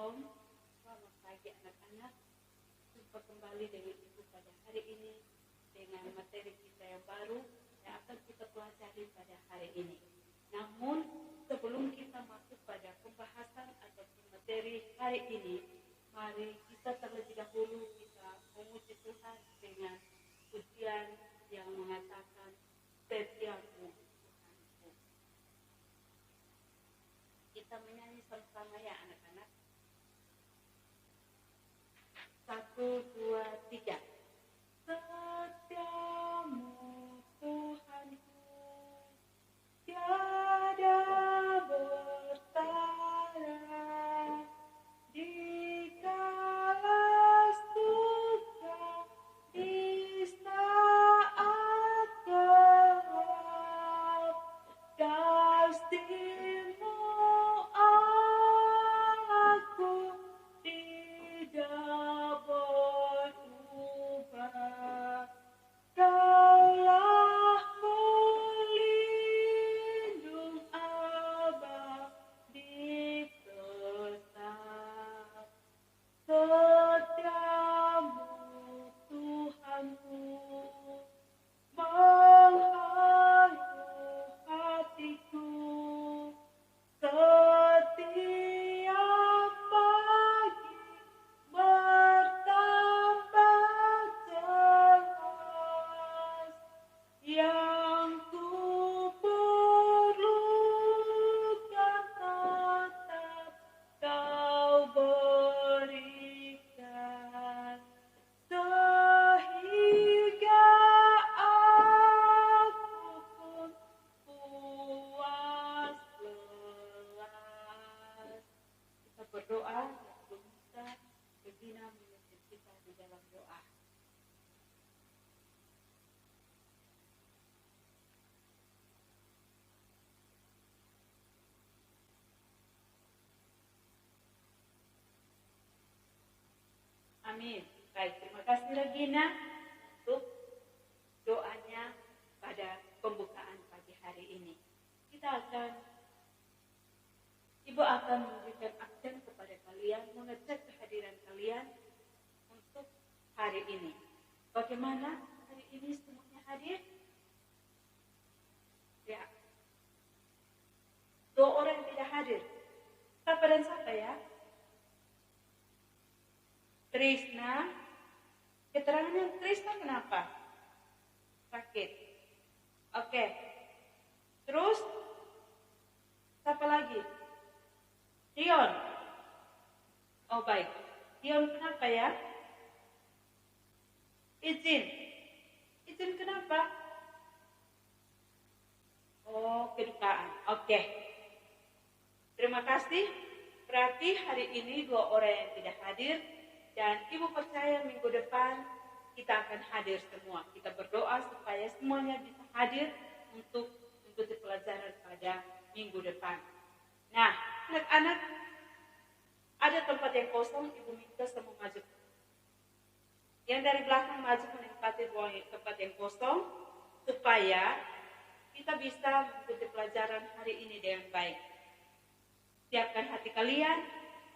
Shalom, selamat pagi anak-anak. Jumpa kembali dengan Ibu pada hari ini dengan materi kita yang baru yang akan kita pelajari pada hari ini. Namun sebelum kita masuk pada pembahasan atau materi hari ini, mari kita terlebih dahulu kita memuji Tuhan dengan pujian yang mengatakan setiamu Tuhanku. Kita menyanyi sama-sama ya anak-anak. 1, 2, 3. Setiamu Tuhanku, tiada bertara di kala suka, di saat gelap, kasih-Mu aku tidak berubah. Kaulah pelindung abadi tetap. Setiamu Tuhanku, menghayat hatiku. Setiap pagi bertambah jelas, yang ku perlukan tetap Kau berikan, sehingga aku pun puas lelas. Kita berdoa, sebelum kita Regina memimpin kita di dalam doa. Amin. Baik, terima kasih Regina untuk doanya pada pembukaan pagi hari ini. Ibu akan memberikan aksen kepada kalian, mengecek kehadiran kalian untuk hari ini. Bagaimana hari ini semuanya hadir? Ya. 2 orang yang tidak hadir. Siapa dan siapa ya? Trisna. Keterangannya Trisna kenapa? Sakit. Oke. Terus siapa lagi? Dion. Oh baik. Dion kenapa ya? Izin kenapa? Oh, kedukaan. Oke. Terima kasih. Berarti hari ini 2 orang yang tidak hadir. Dan Ibu percaya minggu depan kita akan hadir semua. Kita berdoa supaya semuanya bisa hadir untuk mengikuti pelajaran pada minggu depan. Nah, anak-anak, ada tempat yang kosong, Ibu minta semua maju. Yang dari belakang maju menempati tempat yang kosong, supaya kita bisa mengikuti pelajaran hari ini dengan baik. Siapkan hati kalian,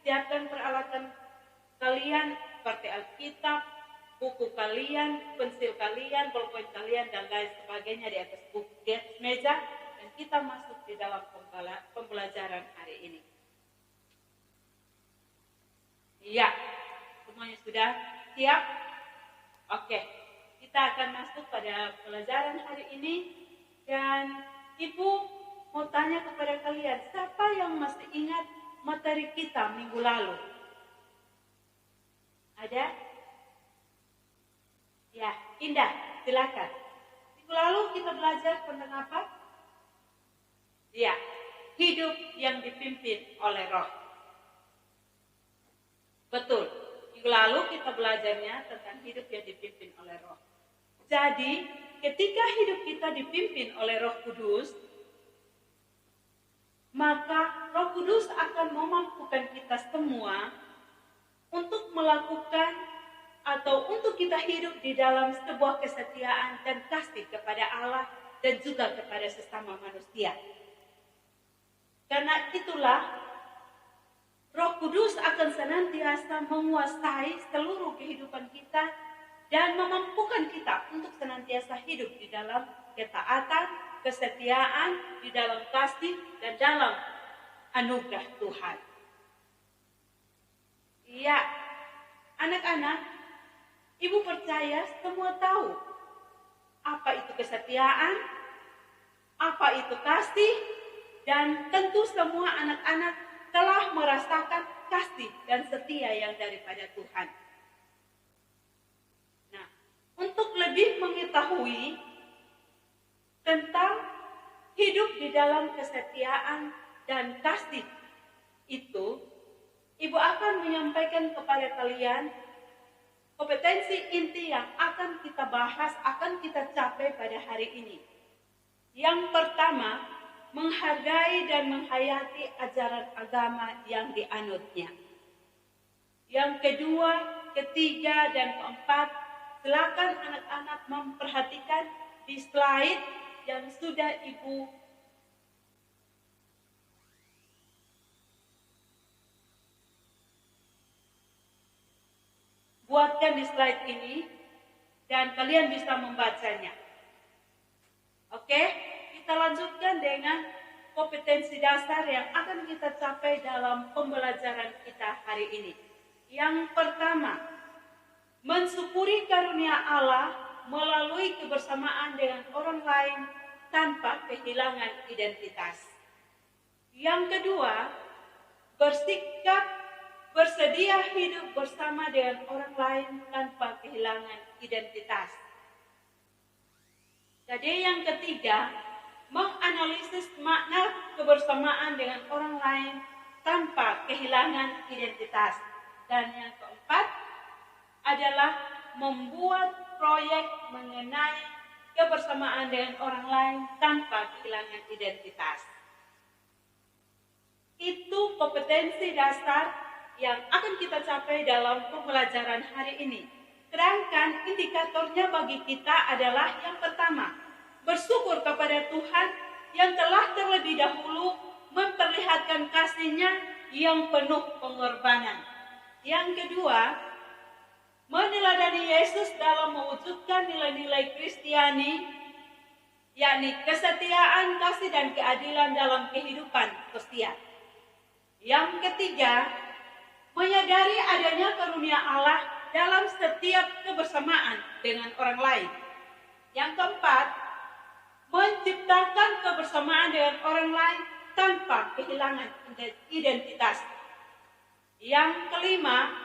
siapkan peralatan kalian seperti Alkitab, buku kalian, pensil kalian, bolpen kalian, dan lain sebagainya di atas meja, dan kita masuk di dalam pembelajaran hari ini. Ya, semuanya sudah siap? Oke, kita akan masuk pada pelajaran hari ini, dan Ibu mau tanya kepada kalian, siapa yang masih ingat materi kita minggu lalu? Ada? Ya, Indah, silakan. Minggu lalu kita belajar tentang apa? Ya, hidup yang dipimpin oleh Roh. Betul. Minggu lalu kita belajarnya tentang hidup yang dipimpin oleh Roh. Jadi, ketika hidup kita dipimpin oleh Roh Kudus, maka Roh Kudus akan memampukan kita semua untuk melakukan atau untuk kita hidup di dalam sebuah kesetiaan dan kasih kepada Allah dan juga kepada sesama manusia. Karena itulah Roh Kudus akan akan senantiasa menguasai seluruh kehidupan kita dan memampukan kita untuk senantiasa hidup di dalam ketaatan, kesetiaan, di dalam kasih, dan dalam anugerah Tuhan. Ya, anak-anak, ibu percaya semua tahu apa itu kesetiaan, apa itu kasih, dan tentu semua anak-anak telah merasakan kasih dan setia yang daripada Tuhan. Nah, untuk lebih mengetahui tentang hidup di dalam kesetiaan dan kasih itu, ibu akan menyampaikan kepada kalian kompetensi inti yang akan kita bahas, akan kita capai pada hari ini. Yang pertama, menghargai dan menghayati ajaran agama yang dianutnya. Yang kedua, ketiga, dan keempat, silakan anak-anak memperhatikan di slide yang sudah ibu buatkan di slide ini, dan kalian bisa membacanya. Oke, kita lanjutkan dengan kompetensi dasar yang akan kita capai dalam pembelajaran kita hari ini. Yang pertama, mensyukuri karunia Allah melalui kebersamaan dengan orang lain tanpa kehilangan identitas. Yang kedua, bersedia hidup bersama dengan orang lain tanpa kehilangan identitas. Jadi yang ketiga, menganalisis makna kebersamaan dengan orang lain tanpa kehilangan identitas. Dan yang keempat adalah membuat proyek mengenai kebersamaan dengan orang lain tanpa kehilangan identitas. Itu kompetensi dasar yang akan kita capai dalam pembelajaran hari ini. Sedangkan indikatornya bagi kita adalah yang pertama, bersyukur kepada Tuhan yang telah terlebih dahulu memperlihatkan kasih-Nya yang penuh pengorbanan. Yang kedua, meneladani Yesus dalam mewujudkan nilai-nilai Kristiani, yakni kesetiaan, kasih, dan keadilan dalam kehidupan sosial. Yang ketiga, menyadari adanya karunia Allah dalam setiap kebersamaan dengan orang lain. Yang keempat, menciptakan kebersamaan dengan orang lain tanpa kehilangan identitas. Yang kelima,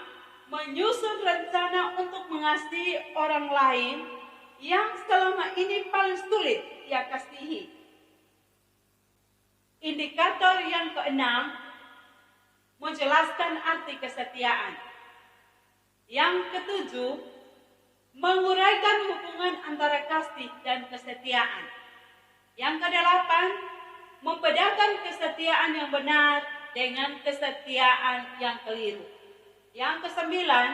menyusun rencana untuk mengasihi orang lain yang selama ini paling sulit ia kasihi. Indikator yang keenam, menjelaskan arti kesetiaan. Yang ketujuh, menguraikan hubungan antara kasih dan kesetiaan. Yang kedelapan, membedakan kesetiaan yang benar dengan kesetiaan yang keliru. Yang kesembilan,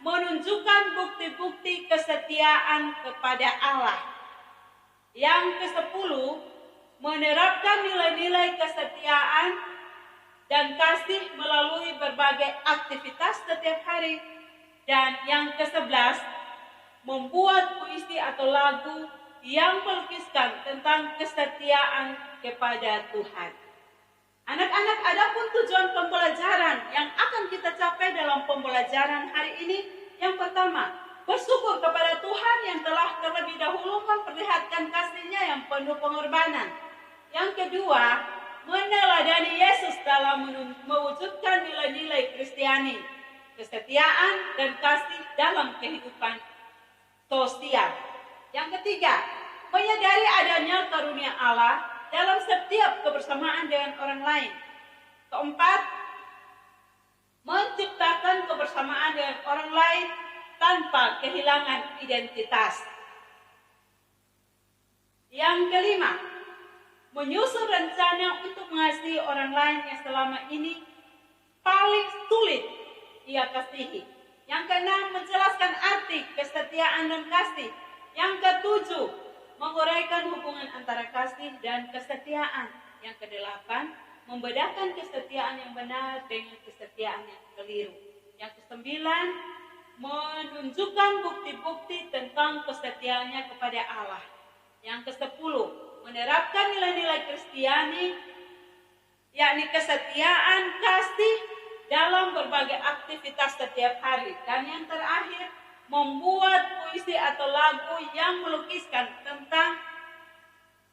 menunjukkan bukti-bukti kesetiaan kepada Allah. Yang kesepuluh, menerapkan nilai-nilai kesetiaan dan kasih melalui berbagai aktivitas setiap hari. Dan yang ke-11, membuat puisi atau lagu yang melukiskan tentang kesetiaan kepada Tuhan. Anak-anak, adapun tujuan pembelajaran yang akan kita capai dalam pembelajaran hari ini, yang pertama, bersyukur kepada Tuhan yang telah terlebih dahulu memperlihatkan kasih-Nya yang penuh pengorbanan. Yang kedua, meneladani Yesus dalam mewujudkan nilai-nilai Kristiani, kesetiaan dan kasih dalam kehidupan sosial. Yang ketiga, menyadari adanya karunia Allah dalam setiap kebersamaan dengan orang lain. Keempat, menciptakan kebersamaan dengan orang lain tanpa kehilangan identitas. Yang kelima, menyusun rencana untuk mengasihi orang lain yang selama ini paling sulit ia kasihi. Yang keenam, menjelaskan arti kesetiaan dan kasih. Yang ketujuh, menguraikan hubungan antara kasih dan kesetiaan. Yang kedelapan, membedakan kesetiaan yang benar dengan kesetiaan yang keliru. Yang kesembilan, menunjukkan bukti-bukti tentang kesetiaannya kepada Allah. Yang kesepuluh, menerapkan nilai-nilai Kristiani, yakni kesetiaan, kasih dalam berbagai aktivitas setiap hari. Dan yang terakhir, membuat puisi atau lagu yang melukiskan tentang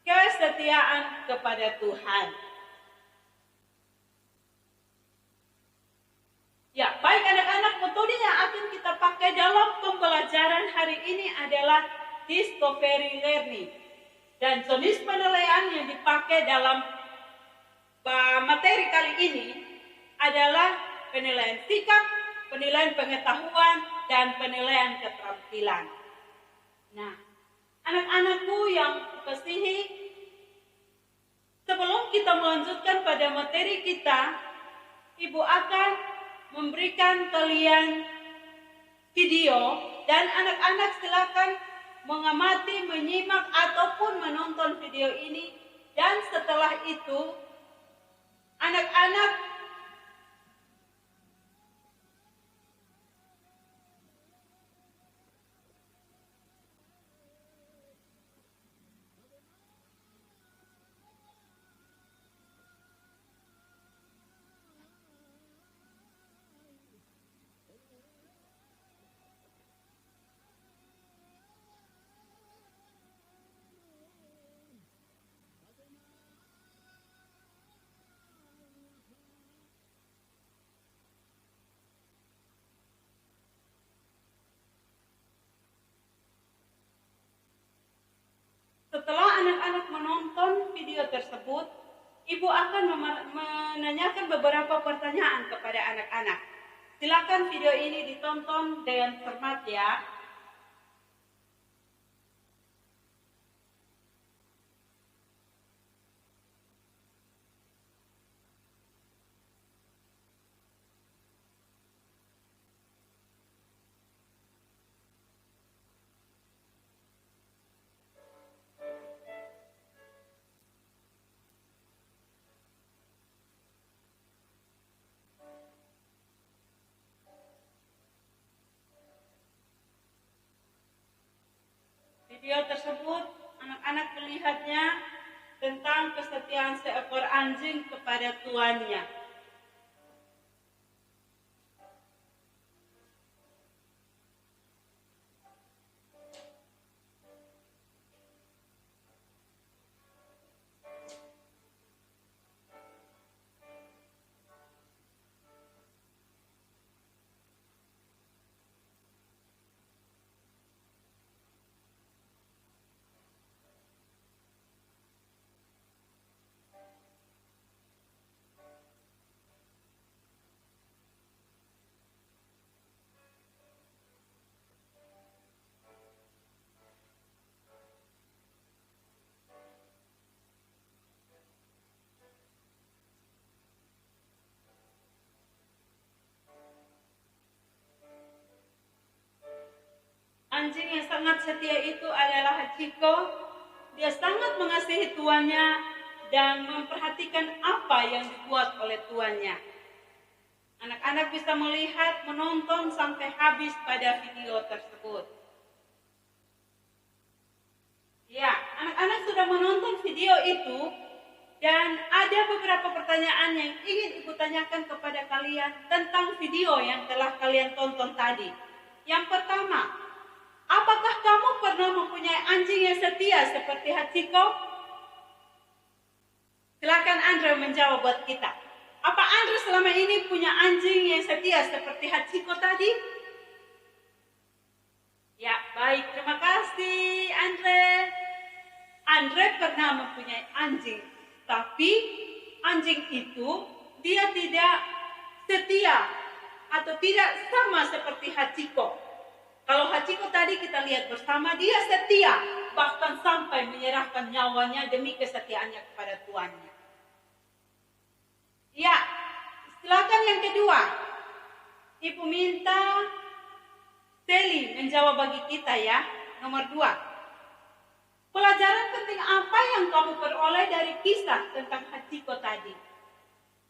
kesetiaan kepada Tuhan. Ya, baik anak-anak, metode yang akan kita pakai dalam pembelajaran hari ini adalah discovery learning. Dan jenis penilaian yang dipakai dalam materi kali ini adalah penilaian sikap, penilaian pengetahuan, dan penilaian keterampilan. Nah, anak-anakku yang kasihi, sebelum kita melanjutkan pada materi kita, Ibu akan memberikan kalian video dan anak-anak silakan mengamati, menyimak ataupun menonton video ini, dan setelah itu anak-anak setelah anak-anak menonton video tersebut, Ibu akan menanyakan beberapa pertanyaan kepada anak-anak. Silakan video ini ditonton dengan cermat ya. Video tersebut anak-anak melihatnya tentang kesetiaan seekor anjing kepada tuannya. Anjing yang sangat setia itu adalah Hachiko. Dia sangat mengasihi tuannya dan memperhatikan apa yang dibuat oleh tuannya. Anak-anak bisa melihat, menonton sampai habis pada video tersebut. Ya, anak-anak sudah menonton video itu dan ada beberapa pertanyaan yang ingin Ibu tanyakan kepada kalian tentang video yang telah kalian tonton tadi. Yang pertama, apakah kamu pernah mempunyai anjing yang setia seperti Hachiko? Silakan Andre menjawab buat kita. Apa Andre selama ini punya anjing yang setia seperti Hachiko tadi? Ya, baik. Terima kasih, Andre. Andre pernah mempunyai anjing, tapi anjing itu dia tidak setia atau tidak sama seperti Hachiko. Kalau Hachiko tadi kita lihat bersama, dia setia, bahkan sampai menyerahkan nyawanya demi kesetiaannya kepada tuannya. Ya, silakan yang kedua. Ibu minta Sally menjawab bagi kita ya. Nomor 2. Pelajaran penting apa yang kamu peroleh dari kisah tentang Hachiko tadi?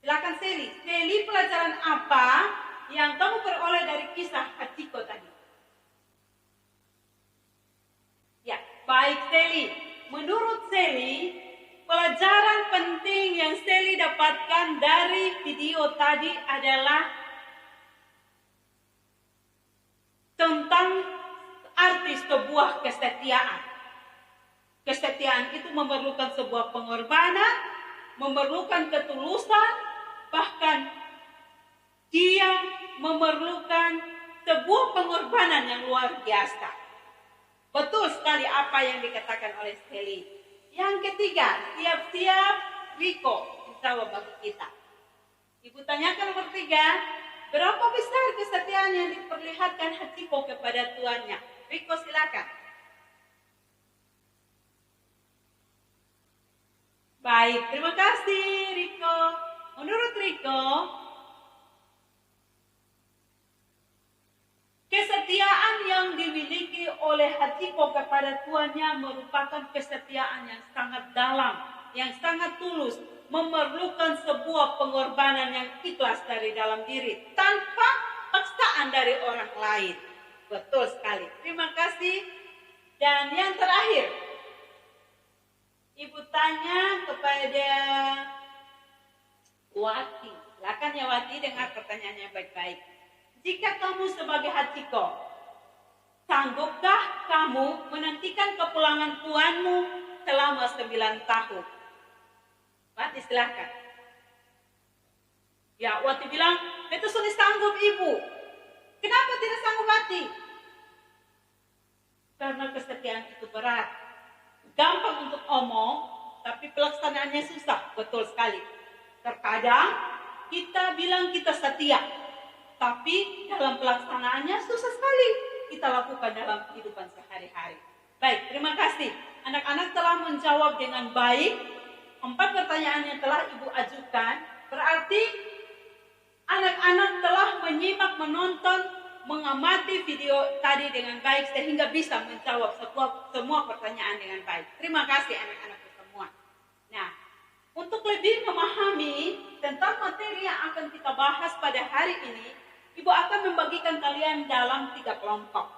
Silakan Sally. Sally, pelajaran apa yang kamu peroleh dari kisah Hachiko tadi? Ya, baik Sally. Menurut Sally, pelajaran penting yang Sally dapatkan dari video tadi adalah tentang arti sebuah kesetiaan. Kesetiaan itu memerlukan sebuah pengorbanan, memerlukan ketulusan, bahkan dia memerlukan sebuah pengorbanan yang luar biasa. Betul sekali apa yang dikatakan oleh Sally. Yang ketiga, siap-siap Riko menjawab bagi kita. Ibu tanyakan nomor 3, berapa besar kesetiaan yang diperlihatkan Hachiko kepada tuannya? Riko silakan. Baik, terima kasih Riko. Menurut Riko, kesetiaan yang dimiliki oleh Hachiko kepada tuannya merupakan kesetiaan yang sangat dalam, yang sangat tulus, memerlukan sebuah pengorbanan yang ikhlas dari dalam diri, tanpa paksaan dari orang lain. Betul sekali. Terima kasih. Dan yang terakhir, Ibu tanya kepada Wati. Silakan ya Wati, dengar pertanyaannya baik-baik. Jika kamu sebagai Hachiko, sanggupkah kamu menantikan kepulangan tuanmu selama 9 tahun? Wati silakan. Ya, Wati bilang, itu sulit sanggup ibu. Kenapa tidak sanggup Wati? Karena kesetiaan itu berat. Gampang untuk omong, tapi pelaksanaannya susah. Betul sekali. Terkadang kita bilang kita setia, tapi dalam pelaksanaannya susah sekali kita lakukan dalam kehidupan sehari-hari. Baik, terima kasih. Anak-anak telah menjawab dengan baik 4 pertanyaan yang telah Ibu ajukan. Berarti anak-anak telah menyimak, menonton, mengamati video tadi dengan baik sehingga bisa menjawab semua pertanyaan dengan baik. Terima kasih anak-anak semua. Nah, untuk lebih memahami tentang materi yang akan kita bahas pada hari ini, Ibu akan membagikan kalian dalam 3 kelompok.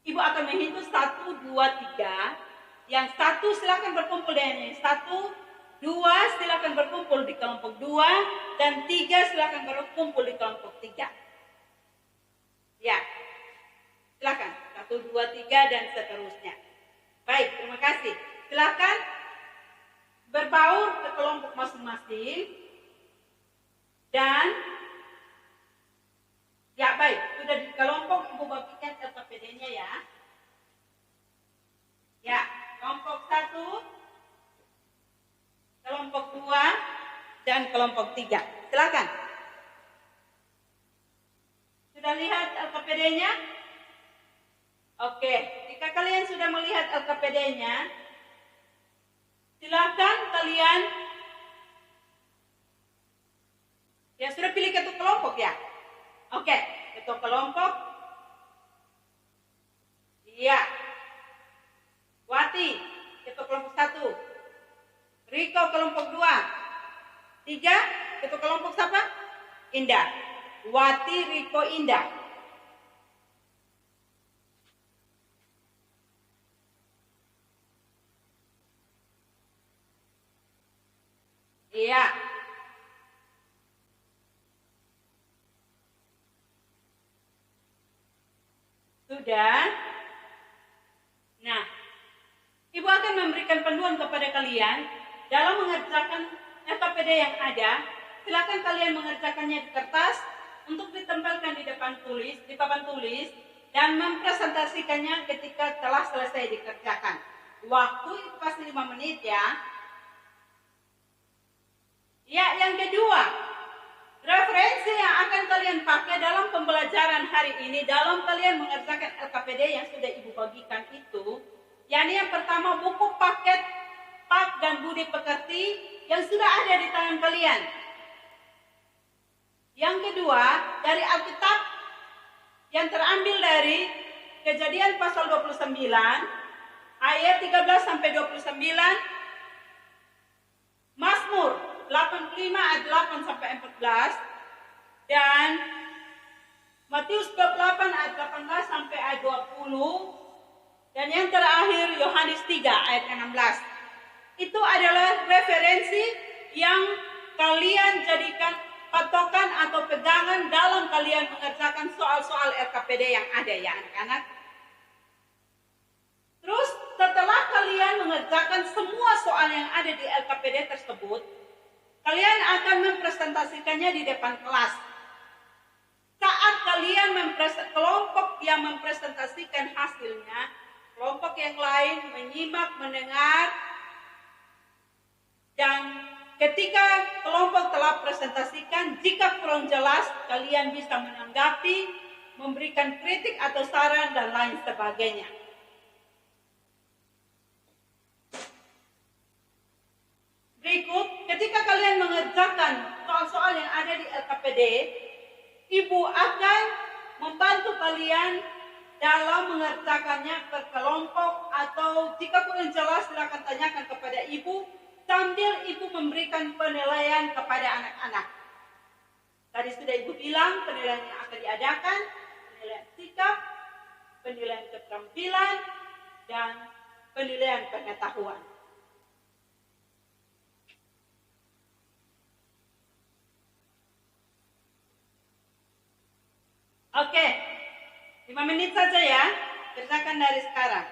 Ibu akan menghitung 1, 2, 3. Yang 1 silakan berkumpul dengan yang 1, 2 silakan berkumpul di kelompok 2, dan 3 silakan berkumpul di kelompok 3. Ya, silakan 1, 2, 3 dan seterusnya. Baik, terima kasih. Silakan berbaur ke kelompok masing-masing. Dan ya baik, sudah di kelompok Ibu bagikan LKPD-nya ya. Ya, kelompok 1, kelompok 2 dan kelompok 3. Silakan. Sudah lihat LKPD-nya? Oke, jika kalian sudah melihat LKPD-nya, silakan kalian ya sudah pilih ketua kelompok ya? Oke, ketua kelompok. Iya. Wati, ketua kelompok 1. Riko kelompok 2. 3, ketua kelompok siapa? Indah. Wati, Riko, Indah. Iya. Sudah. Nah, Ibu akan memberikan panduan kepada kalian dalam mengerjakan LKPD yang ada. Silakan kalian mengerjakannya di kertas untuk ditempelkan di papan tulis, dan mempresentasikannya ketika telah selesai dikerjakan. Waktu itu pasti 5 menit ya. Ya, yang kedua, referensi yang akan kalian pakai dalam pembelajaran hari ini, dalam kalian mengerjakan LKPD yang sudah Ibu bagikan itu, yakni yang pertama buku paket Pak dan Budi Pekerti yang sudah ada di tangan kalian. Yang kedua, dari Alkitab yang terambil dari Kejadian pasal 29 ayat 13 sampai 29, Mazmur 85 ayat 8 sampai 14, dan Matius 28 ayat 18 sampai ayat 20. Dan yang terakhir Yohanes 3 ayat 16. Itu adalah referensi yang kalian jadikan patokan atau pegangan dalam kalian mengerjakan soal-soal RKPD yang ada ya anak-anak. Terus setelah kalian mengerjakan semua soal yang ada di RKPD tersebut, kalian akan mempresentasikannya di depan kelas. Saat kalian kelompok yang mempresentasikan hasilnya, kelompok yang lain menyimak, mendengar, dan ketika kelompok telah presentasikan, jika kurang jelas, kalian bisa menanggapi, memberikan kritik atau saran, dan lain sebagainya. Berikut, ketika kalian mengerjakan soal-soal yang ada di LKPD, Ibu akan membantu kalian dalam mengerjakannya berkelompok, atau jika kurang jelas silakan tanyakan kepada Ibu sambil Ibu memberikan penilaian kepada anak-anak. Tadi sudah Ibu bilang penilaian yang akan diadakan, penilaian sikap, penilaian keterampilan, dan penilaian pengetahuan. Oke, 5 menit saja ya, kerjakan dari sekarang.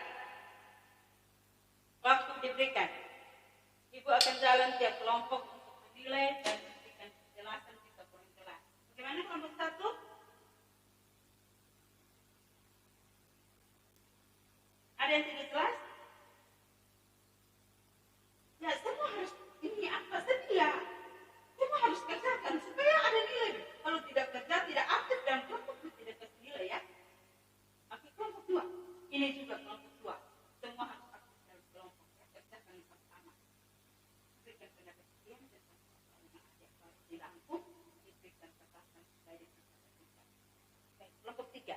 Waktu diberikan. Ibu akan jalan tiap kelompok untuk menilai dan memberikan penjelasan jika kurang jelas. Bagaimana kelompok 1? Ada yang tidak jelas? Ya, semua harus ini apa sedia. Semua harus kerjakan supaya ada nilai. Kalau tidak kerja, tidak aktif dan kelompok tidak kasih nilai ya. Oke, kelompok 2. Ini juga kelompok 2. Semua harus aktif dalam kelompok. Kerjakan yang sama. Berikan pendapat kalian dan soal yang ada harus dirangkum, diberikan katasan supaya diperhatikan. Baik, kelompok 3.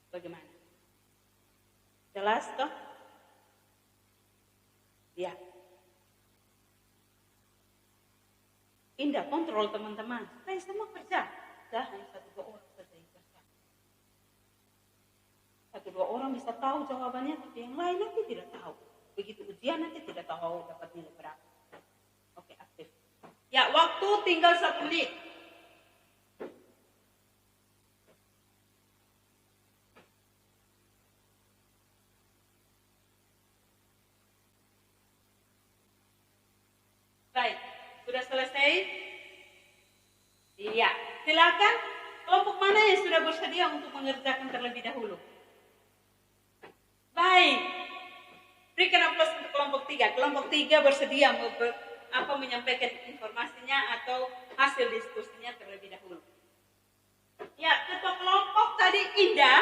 Bagaimana? Jelas toh? Ya. Indah kontrol teman-teman, supaya semua kerja. Dah hanya 1-2 orang saja yang kerja. 1-2 orang bisa tahu jawabannya, tapi yang lain nanti tidak tahu. Begitu ujian nanti tidak tahu dapat nilai berapa. Oke, aktif. Ya, waktu tinggal 1 menit. Baik, sudah selesai? Iya, silakan. Kelompok mana yang sudah bersedia untuk mengerjakan terlebih dahulu? Baik, berikan aplaus untuk kelompok 3. Kelompok 3 bersedia menyampaikan informasinya atau hasil diskusinya terlebih dahulu. Ya, ketua kelompok tadi Indah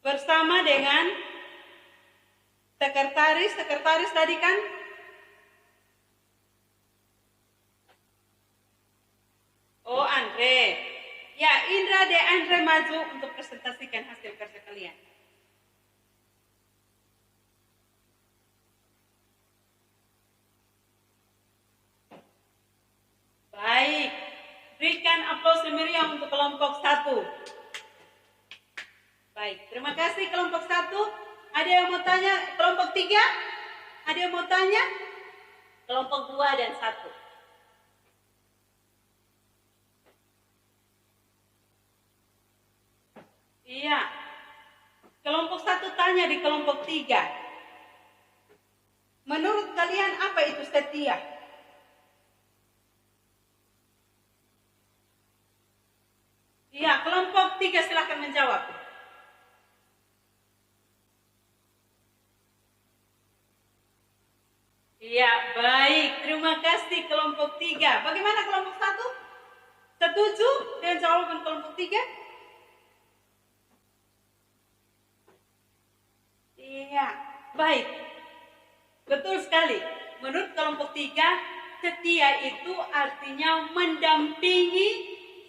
bersama dengan sekretaris tadi kan? Oh, Andre. Ya, Indra dan Andre maju untuk presentasikan hasil kerja kalian. Baik. Berikan aplaus meriah untuk kelompok 1. Baik, terima kasih kelompok 1. Ada yang mau tanya kelompok 3? Ada yang mau tanya? Kelompok 2 dan 1. Iya. Kelompok 1 tanya di kelompok 3. Menurut kalian apa itu setia? Iya, kelompok 3 silakan menjawab. Iya, baik. Terima kasih kelompok 3. Bagaimana kelompok 1? Setuju dengan jawaban kelompok 3? Iya, baik. Betul sekali. Menurut kelompok 3, setia itu artinya mendampingi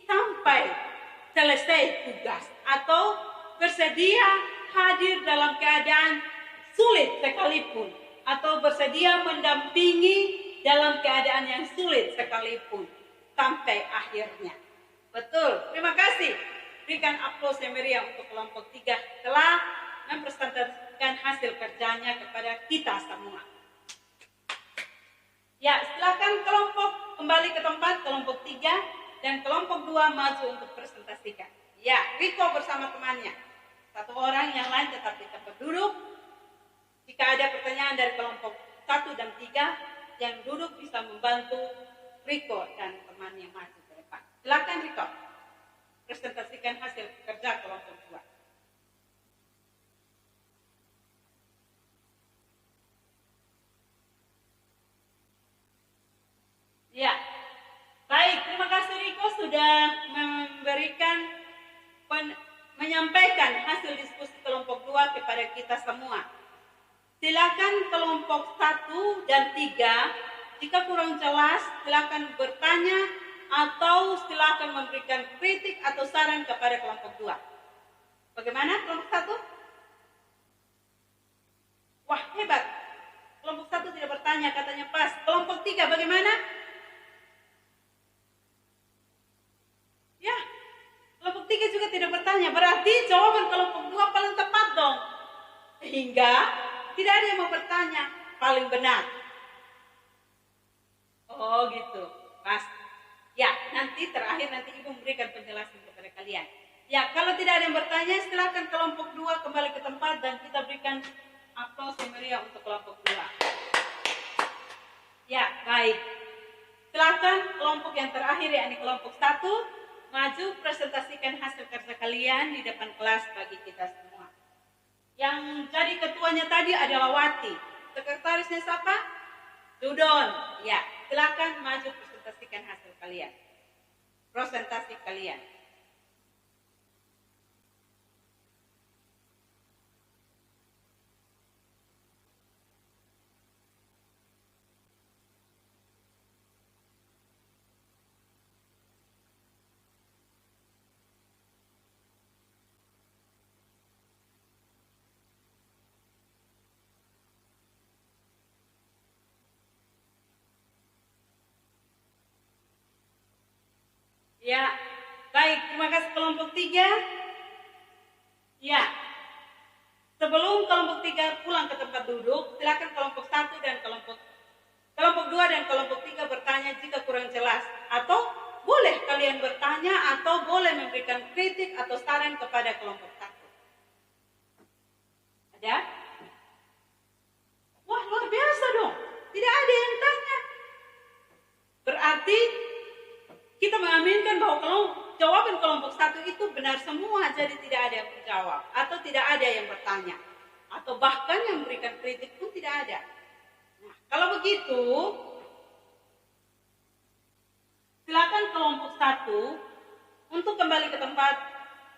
sampai selesai tugas atau bersedia hadir dalam keadaan sulit sekalipun atau bersedia mendampingi dalam keadaan yang sulit sekalipun sampai akhirnya. Betul, terima kasih. Berikan aplaus yang meriah untuk kelompok 3 telah mempresentasikan hasil kerjanya kepada kita semua. Ya, silakan kelompok kembali ke tempat, kelompok 3 dan kelompok 2 maju untuk presentasikan. Ya, Riko bersama temannya. Satu orang yang lain tetap di tempat duduk. Jika ada pertanyaan dari kelompok 1 dan 3, yang duduk bisa membantu Riko dan temannya maju ke depan. Silakan Riko, presentasikan hasil kerja kelompok 2. Ya, baik, terima kasih Riko sudah menyampaikan hasil diskusi kelompok 2 kepada kita semua. Silakan kelompok 1 dan 3, jika kurang jelas silakan bertanya atau silakan memberikan kritik atau saran kepada kelompok 2. Bagaimana kelompok 1? Wah, hebat. Kelompok 1 tidak bertanya, katanya pas. Kelompok 3 bagaimana? Ya, kelompok 3 juga tidak bertanya. Berarti jawaban kelompok 2 paling tepat dong. Sehingga tidak ada yang mau bertanya, paling benar. Oh gitu, pas. Ya, nanti terakhir nanti Ibu memberikan penjelasan kepada kalian. Ya, kalau tidak ada yang bertanya, silakan kelompok 2 kembali ke tempat dan kita berikan aplaus yang meriah untuk kelompok 2. Ya, baik. Silakan kelompok yang terakhir, yakni kelompok 1, maju presentasikan hasil kerja kalian di depan kelas bagi kita semua. Yang jadi ketuanya tadi adalah Wati. Sekretarisnya siapa? Dudon. Ya, silakan maju presentasikan hasil kalian. Presentasi kalian. Ya, baik, terima kasih kelompok 3. Ya, sebelum kelompok 3 pulang ke tempat duduk, silakan kelompok 1 dan kelompok 2 dan kelompok 3 bertanya jika kurang jelas. Atau boleh kalian bertanya atau boleh memberikan kritik atau saran kepada kelompok 1. Ada? Wah, luar biasa dong. Tidak ada yang tanya. Berarti kita mengaminkan bahwa jawaban kelompok 1 itu benar semua, jadi tidak ada yang menjawab atau tidak ada yang bertanya atau bahkan yang memberikan kritik pun tidak ada. Nah, kalau begitu silakan kelompok 1 untuk kembali ke tempat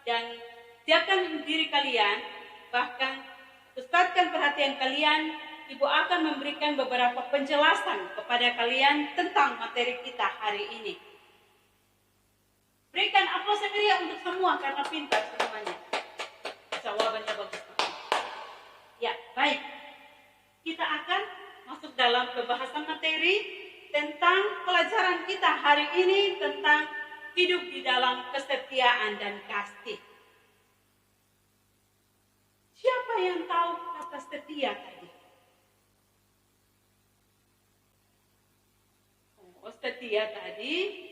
dan siapkan diri kalian, bahkan pusatkan perhatian kalian. Ibu akan memberikan beberapa penjelasan kepada kalian tentang materi kita hari ini. Berikan aplaus yang meriah untuk semua karena pintar semuanya. Jawabannya bagus. Ya, baik. Kita akan masuk dalam pembahasan materi tentang pelajaran kita hari ini tentang hidup di dalam kesetiaan dan kasih. Siapa yang tahu kata setia tadi? Oh, setia tadi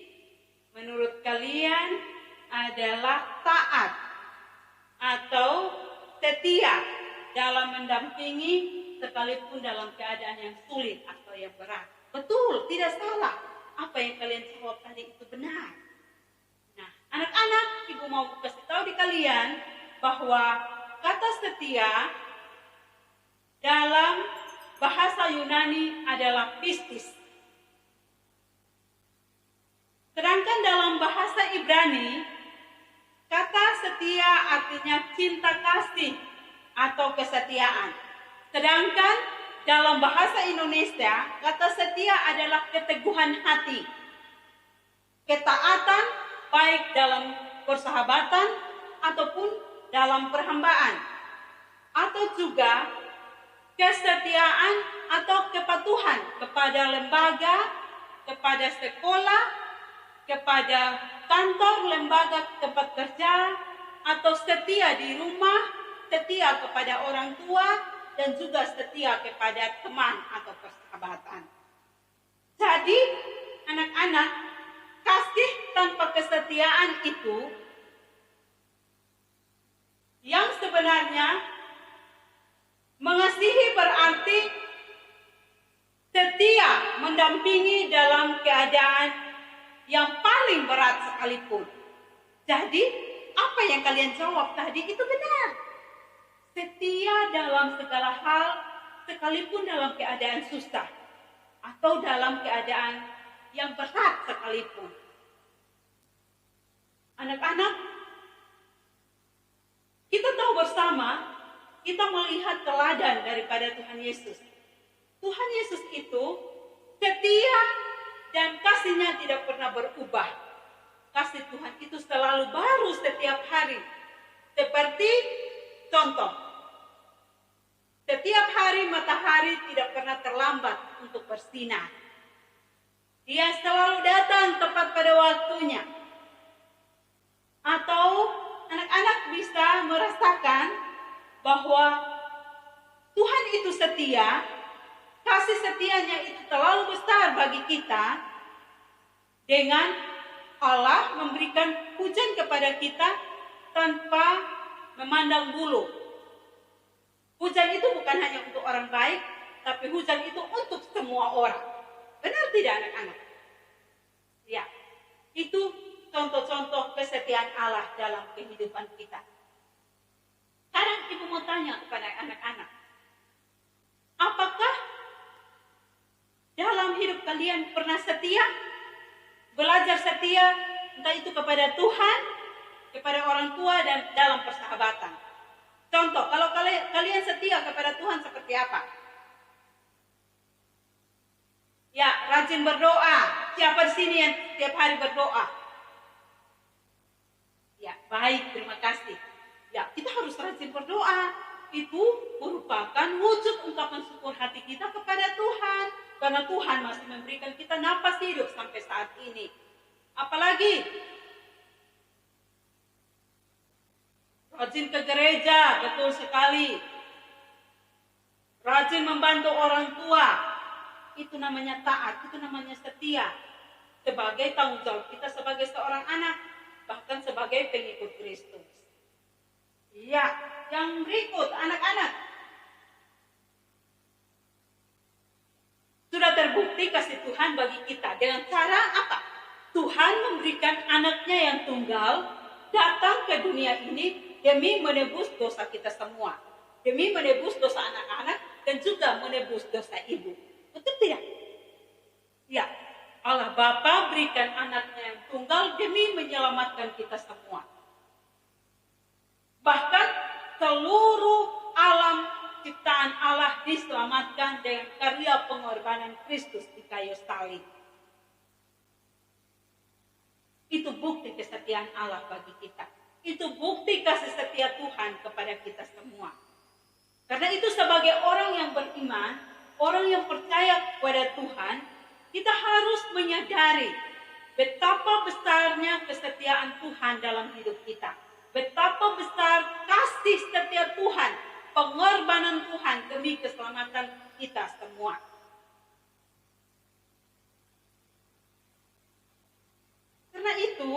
menurut kalian adalah taat atau setia dalam mendampingi sekalipun dalam keadaan yang sulit atau yang berat. Betul, tidak salah. Apa yang kalian jawab tadi itu benar. Nah, anak-anak, Ibu mau kasih tahu di kalian bahwa kata setia dalam bahasa Yunani adalah pistis. Sedangkan dalam bahasa Ibrani, kata setia artinya cinta kasih atau kesetiaan. Sedangkan dalam bahasa Indonesia, kata setia adalah keteguhan hati, ketaatan baik dalam persahabatan ataupun dalam perhambaan, atau juga kesetiaan atau kepatuhan kepada lembaga, kepada sekolah, kepada kantor, lembaga, tempat kerja, atau setia di rumah, setia kepada orang tua, dan juga setia kepada teman atau persahabatan. Jadi, anak-anak, kasih tanpa kesetiaan itu yang sebenarnya mengasihi berarti setia mendampingi dalam keadaan yang paling berat sekalipun. Jadi, apa yang kalian jawab tadi itu benar. Setia dalam segala hal, sekalipun dalam keadaan susah atau dalam keadaan yang berat sekalipun. Anak-anak, kita tahu bersama, kita melihat teladan daripada Tuhan Yesus. Tuhan Yesus itu setia dan kasih-Nya tidak pernah berubah. Kasih Tuhan itu selalu baru setiap hari. Seperti contoh, setiap hari matahari tidak pernah terlambat untuk bersinar. Dia selalu datang tepat pada waktunya. Atau anak-anak bisa merasakan bahwa Tuhan itu setia, kasih setianya itu terlalu besar bagi kita, dengan Allah memberikan hujan kepada kita tanpa memandang bulu. Hujan itu bukan hanya untuk orang baik, tapi hujan itu untuk semua orang. Benar tidak anak-anak? Ya, itu contoh-contoh kesetiaan Allah dalam kehidupan kita. Sekarang ibu mau tanya kepada anak-anak, apakah dalam hidup kalian pernah setia? Belajar setia, entah itu kepada Tuhan, kepada orang tua, dan dalam persahabatan. Contoh, kalau kalian setia kepada Tuhan seperti apa? Ya, rajin berdoa. Siapa di sini yang setiap hari berdoa? Ya, baik, terima kasih. Ya, kita harus rajin berdoa. Itu merupakan wujud ungkapan syukur hati kita kepada Tuhan. Karena Tuhan masih memberikan kita napas hidup sampai saat ini. Apalagi rajin ke gereja, betul sekali. Rajin membantu orang tua. Itu namanya taat, itu namanya setia. Sebagai tanggung jawab kita sebagai seorang anak, bahkan sebagai pengikut Kristus. Ya, yang berikut anak-anak. Sudah terbukti kasih Tuhan bagi kita dengan cara apa? Tuhan memberikan anaknya yang tunggal datang ke dunia ini demi menebus dosa kita semua. Demi menebus dosa anak-anak dan juga menebus dosa ibu. Betul tidak? Ya, Allah Bapa berikan anaknya yang tunggal demi menyelamatkan kita semua. Bahkan seluruh alam ciptaan Allah diselamatkan dengan karya pengorbanan Kristus di kayu salib. Itu bukti kesetiaan Allah bagi kita. Itu bukti kasih setia Tuhan kepada kita semua. Karena itu sebagai orang yang beriman, orang yang percaya kepada Tuhan, kita harus menyadari betapa besarnya kesetiaan Tuhan dalam hidup kita. Betapa besar kasih setia Tuhan, pengorbanan Tuhan demi keselamatan kita semua. Karena itu,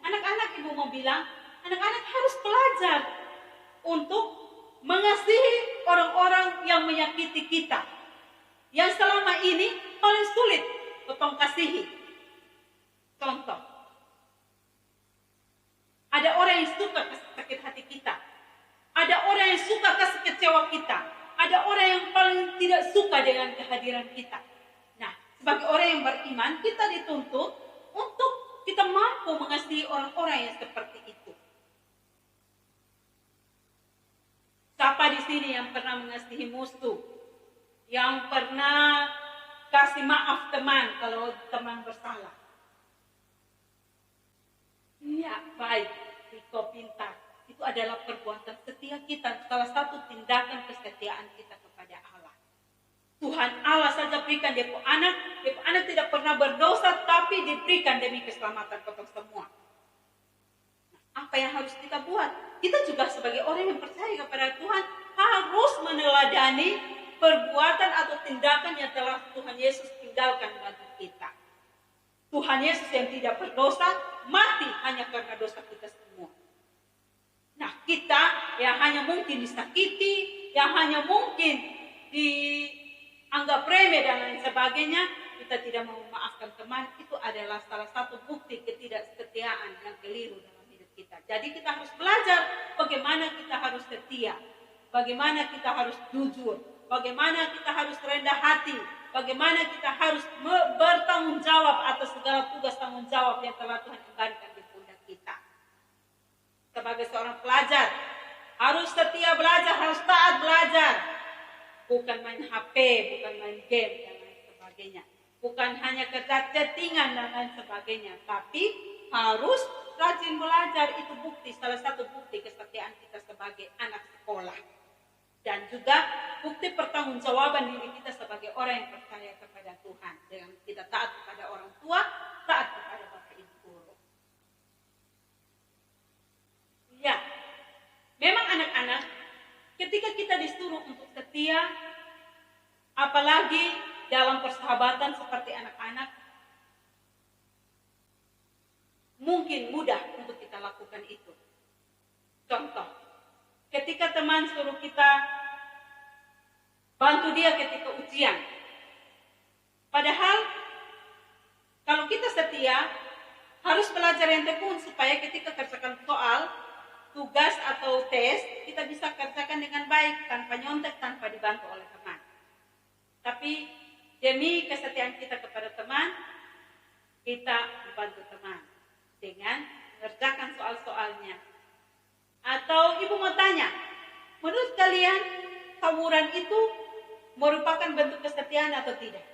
anak-anak ibu mau bilang, anak-anak harus belajar untuk mengasihi orang-orang yang menyakiti kita. Yang selama ini paling sulit untuk kasihi. Contoh, ada orang yang suka sakit hati kita. Ada orang yang suka kasih kecewa kita. Ada orang yang paling tidak suka dengan kehadiran kita. Nah, sebagai orang yang beriman, kita dituntut untuk kita mampu mengasihi orang-orang yang seperti itu. Siapa di sini yang pernah mengasihi musuh? Yang pernah kasih maaf teman kalau teman bersalah? Iya, baik. Riko pintar. Itu adalah perbuatan setia kita. Salah satu tindakan kesetiaan kita kepada Allah. Tuhan Allah saja berikan dia anak tidak pernah berdosa, tapi diberikan demi keselamatan kita semua. Nah, apa yang harus kita buat? Kita juga sebagai orang yang percaya kepada Tuhan harus meneladani perbuatan atau tindakan yang telah Tuhan Yesus tinggalkan bagi kita. Tuhan Yesus yang tidak berdosa mati hanya karena dosa kita semua. Nah, kita yang hanya mungkin disakiti, yang hanya mungkin dianggap remeh dan lain sebagainya, kita tidak mau memaafkan teman, itu adalah salah satu bukti ketidaksetiaan yang keliru dalam hidup kita. Jadi kita harus belajar bagaimana kita harus setia, bagaimana kita harus jujur, bagaimana kita harus rendah hati, bagaimana kita harus bertanggung jawab atas segala tugas tanggung jawab yang telah Tuhan embankan di pundak kita. Sebagai seorang pelajar, harus setia belajar, harus taat belajar. Bukan main HP, bukan main game dan lain sebagainya. Bukan hanya kerja chattingan dan lain sebagainya. Tapi harus rajin belajar, itu bukti, salah satu bukti kesetiaan kita sebagai anak sekolah. Dan juga bukti pertanggungjawaban diri kita sebagai orang yang percaya kepada Tuhan. Dengan kita taat kepada orang tua, taat kepada Bapak Ibu guru. Ya, memang anak-anak, ketika kita disuruh untuk setia, apalagi dalam persahabatan seperti anak-anak, mungkin mudah untuk kita lakukan itu. Contoh, ketika teman suruh kita bantu dia ketika ujian. Padahal, kalau kita setia, harus belajar yang tekun supaya ketika kerjakan soal, tugas atau tes, kita bisa kerjakan dengan baik, tanpa nyontek, tanpa dibantu oleh teman. Tapi demi kesetiaan kita kepada teman, kita membantu teman dengan mengerjakan soal-soalnya. Atau ibu mau tanya, menurut kalian tawuran itu merupakan bentuk kesetiaan atau tidak?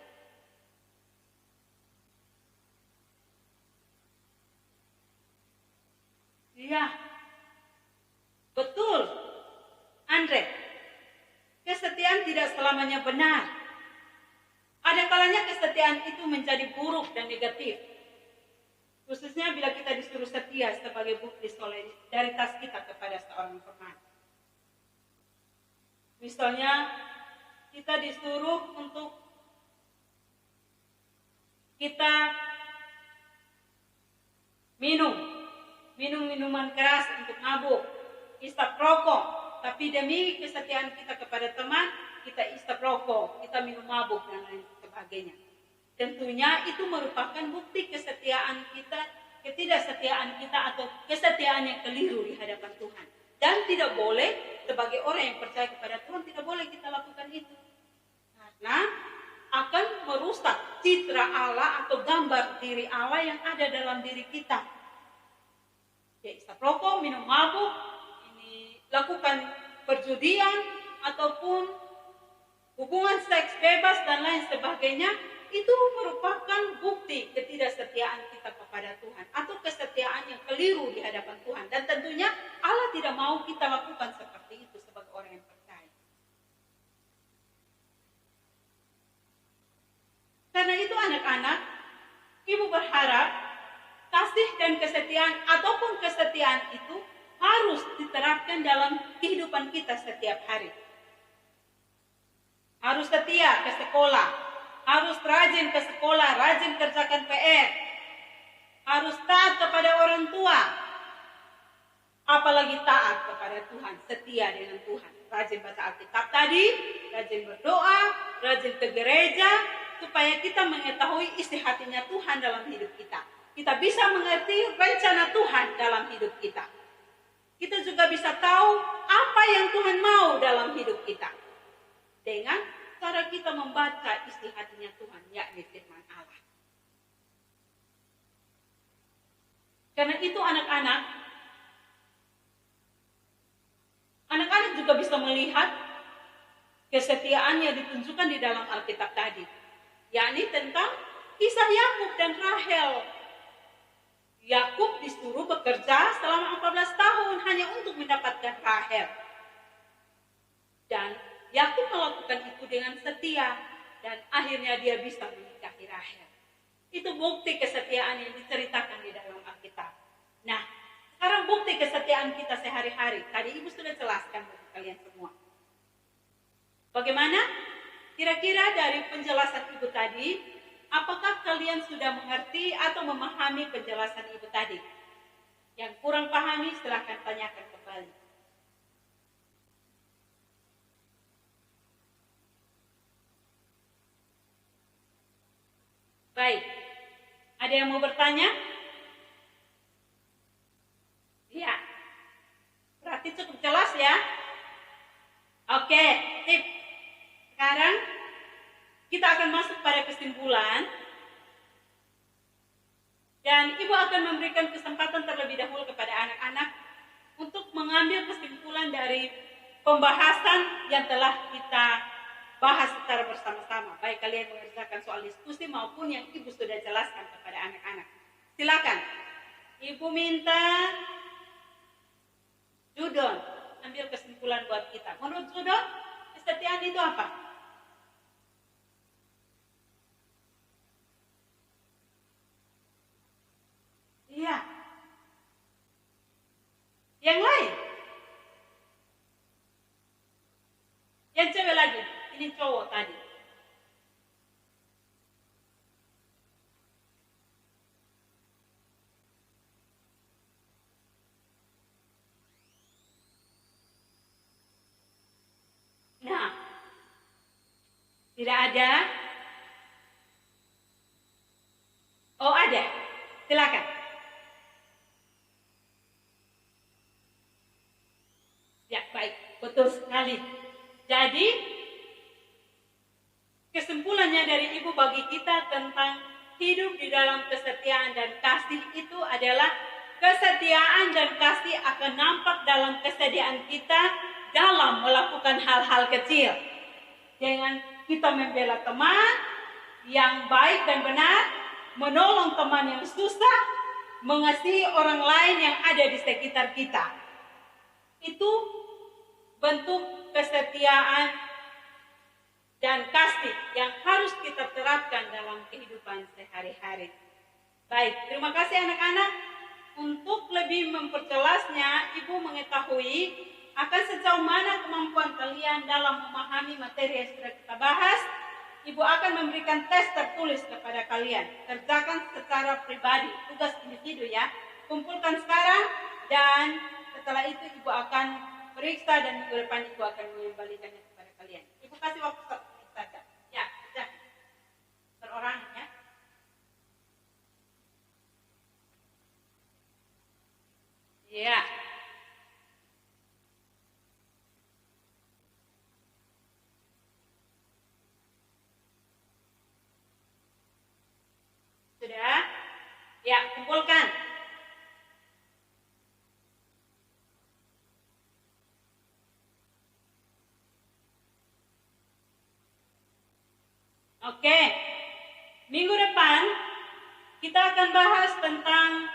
Iya, betul, Andre. Kesetiaan tidak selamanya benar. Ada kalanya kesetiaan itu menjadi buruk dan negatif. Khususnya bila kita disuruh setia sebagai bukti solidaritas kita kepada seorang teman. Misalnya, kita disuruh untuk kita minum minuman keras untuk mabuk, isap rokok, tapi demi kesetiaan kita kepada teman, kita isap rokok, kita minum mabuk dan lain sebagainya. Tentunya itu merupakan bukti kesetiaan kita, ketidaksetiaan kita atau kesetiaan yang keliru di hadapan Tuhan. Dan tidak boleh, sebagai orang yang percaya kepada Tuhan, tidak boleh kita lakukan itu. Karena akan merusak citra Allah atau gambar diri Allah yang ada dalam diri kita. Ya, isap rokok, minum mabuk, ini lakukan perjudian ataupun hubungan seks bebas dan lain sebagainya, itu merupakan bukti ketidaksetiaan kita kepada Tuhan atau kesetiaan yang keliru di hadapan Tuhan. Dan tentunya Allah tidak mau kita lakukan seperti itu sebagai orang yang percaya. Karena itu anak-anak, ibu berharap kasih dan kesetiaan ataupun kesetiaan itu harus diterapkan dalam kehidupan kita setiap hari. Harus setia ke sekolah, harus rajin ke sekolah, rajin kerjakan PR, harus taat kepada orang tua, apalagi taat kepada Tuhan, setia dengan Tuhan. Rajin baca Alkitab tadi, rajin berdoa, rajin ke gereja, supaya kita mengetahui isi hatinya Tuhan dalam hidup kita. Kita bisa mengerti rencana Tuhan dalam hidup kita. Kita juga bisa tahu apa yang Tuhan mau dalam hidup kita. Dengan cara kita membaca isi hatinya Tuhan, yakni firman Allah. Karena itu anak-anak juga bisa melihat kesetiaan yang ditunjukkan di dalam Alkitab tadi. Yakni tentang kisah Yakub dan Rahel. Yakub disuruh bekerja selama 14 tahun hanya untuk mendapatkan Rahel. Dan Yakub melakukan itu dengan setia. dan akhirnya dia bisa menikahi Rahel. Itu bukti kesetiaan yang diceritakan di dalam Alkitab. Nah, sekarang bukti kesetiaan kita sehari-hari. Tadi Ibu sudah jelaskan bagi kalian semua. Bagaimana? Kira-kira dari penjelasan Ibu tadi, apakah kalian sudah mengerti atau memahami penjelasan Ibu tadi? Yang kurang pahami silahkan tanyakan kembali. Baik, ada yang mau bertanya? Iya, berarti cukup jelas ya? Oke, sip. Sekarang kita akan masuk pada kesimpulan. Dan Ibu akan memberikan kesempatan terlebih dahulu kepada anak-anak untuk mengambil kesimpulan dari pembahasan yang telah kita bahas secara bersama-sama. Baik kalian mengerjakan soal diskusi maupun yang Ibu sudah jelaskan kepada anak-anak. Silakan. Ibu minta Judon ambil kesimpulan buat kita. Menurut Judon, kesetiaan itu apa? Iya. Yang lain? Yang cewek lagi, ini cowok tadi. Nah, tidak ada? Oh ada, silakan. Ya baik, betul sekali. Jadi, kesimpulannya dari Ibu bagi kita tentang hidup di dalam kesetiaan dan kasih itu adalah kesetiaan dan kasih akan nampak dalam kesediaan kita dalam melakukan hal-hal kecil. Dengan kita membela teman yang baik dan benar, menolong teman yang susah, mengasihi orang lain yang ada di sekitar kita. Itu bentuk kesetiaan dan kasih yang harus kita terapkan dalam kehidupan sehari-hari. Baik, terima kasih anak-anak. Untuk lebih memperjelasnya, Ibu mengetahui akan sejauh mana kemampuan kalian dalam memahami materi yang sudah kita bahas. Ibu akan memberikan tes tertulis kepada kalian. Kerjakan secara pribadi, tugas individu ya. Kumpulkan sekarang dan setelah itu Ibu akan periksa dan minggu depan Ibu akan mengembalikannya kepada kalian. Ibu kasih waktu 1 menit saja. Ya, sudah. Per orang ya. Ya. Sudah? Ya, kumpulkan. Oke. Minggu depan kita akan bahas tentang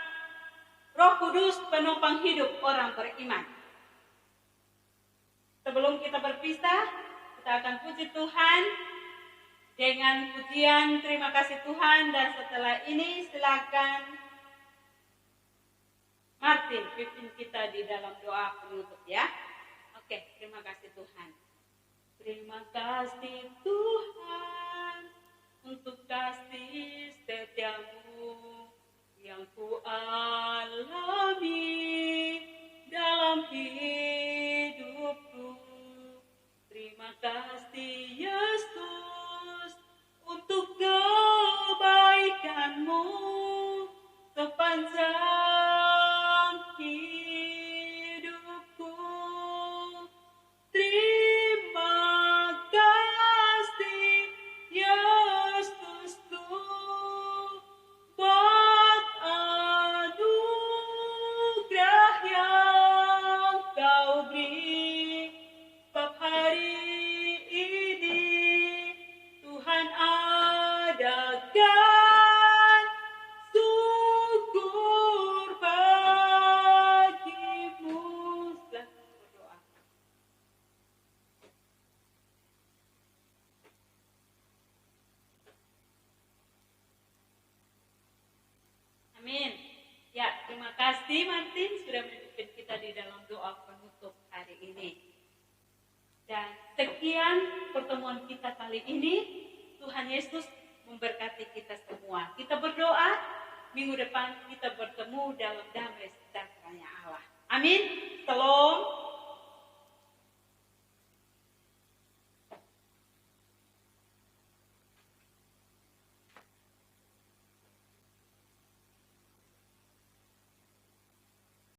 Roh Kudus penopang hidup orang beriman. Sebelum kita berpisah, kita akan puji Tuhan dengan pujian terima kasih Tuhan, dan setelah ini silakan Martin pimpin kita di dalam doa penutup ya. Oke, terima kasih Tuhan. Terima kasih Tuhan untuk kasih setiamu yang ku alami dalam hidupku. Terima kasih Yesus untuk kebaikan-Mu sepanjang hidupku. Terima kasih Yesusku buat anugerah kasih Martin sudah memimpin kita di dalam doa penutup hari ini. Dan sekian pertemuan kita kali ini. Tuhan Yesus memberkati kita semua. Kita berdoa, minggu depan kita bertemu dalam